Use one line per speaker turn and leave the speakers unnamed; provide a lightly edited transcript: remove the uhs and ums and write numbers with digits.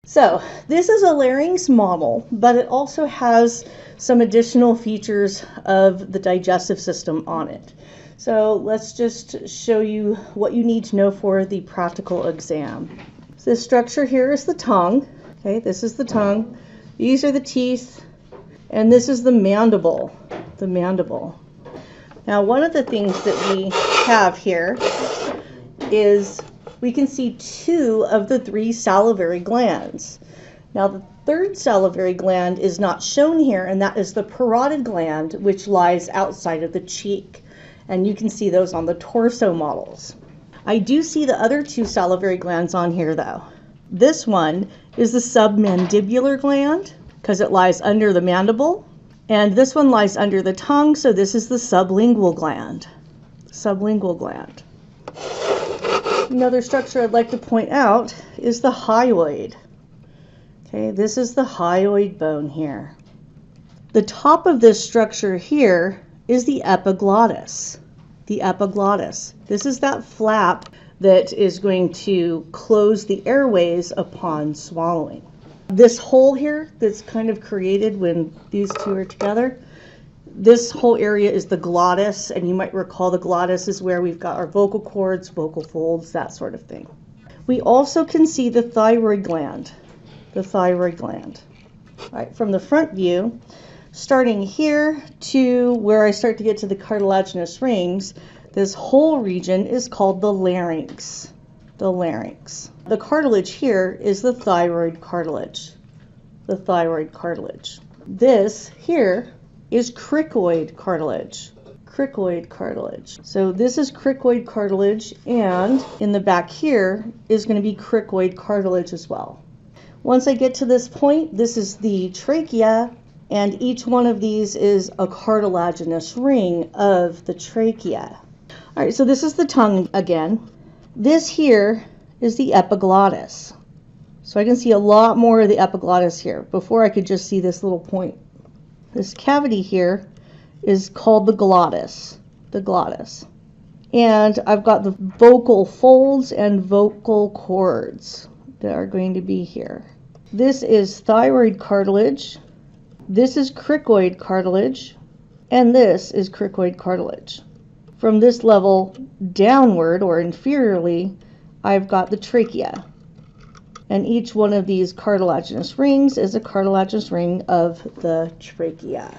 So this is a larynx model, but it also has some additional features of the digestive system on it. So let's just show you what you need to know for the practical exam. So this structure here is the tongue. Okay, this is the tongue. These are the teeth, and this is the mandible. The mandible. Now, one of the things that we have here is we can see 2 of the 3 salivary glands. Now, the 3rd salivary gland is not shown here, and that is the parotid gland, which lies outside of the cheek. And you can see those on the torso models. I do see the other 2 salivary glands on here, though. This one is the submandibular gland, because it lies under the mandible. And this one lies under the tongue, so this is the sublingual gland. Sublingual gland. Another structure I'd like to point out is the hyoid. Okay, this is the hyoid bone here. The top of this structure here is the epiglottis. The epiglottis. This is that flap that is going to close the airways upon swallowing. This hole here that's kind of created when these 2 are together, this whole area is the glottis, and you might recall the glottis is where we've got our vocal cords, vocal folds, that sort of thing. We also can see the thyroid gland. The thyroid gland. All right, from the front view, starting here to where I start to get to the cartilaginous rings, this whole region is called the larynx. The larynx. The cartilage here is the thyroid cartilage. The thyroid cartilage. This here is cricoid cartilage. Cricoid cartilage. So this is cricoid cartilage, and in the back here is going to be cricoid cartilage as well. Once I get to this point, this is the trachea, and each one of these is a cartilaginous ring of the trachea. All right, so this is the tongue again. This here is the epiglottis. So I can see a lot more of the epiglottis here. Before I could just see this little point. This cavity here is called the glottis. The glottis. And I've got the vocal folds and vocal cords that are going to be here. This is thyroid cartilage. This is cricoid cartilage. And this is cricoid cartilage. From this level downward or inferiorly, I've got the trachea. And each one of these cartilaginous rings is a cartilaginous ring of the trachea.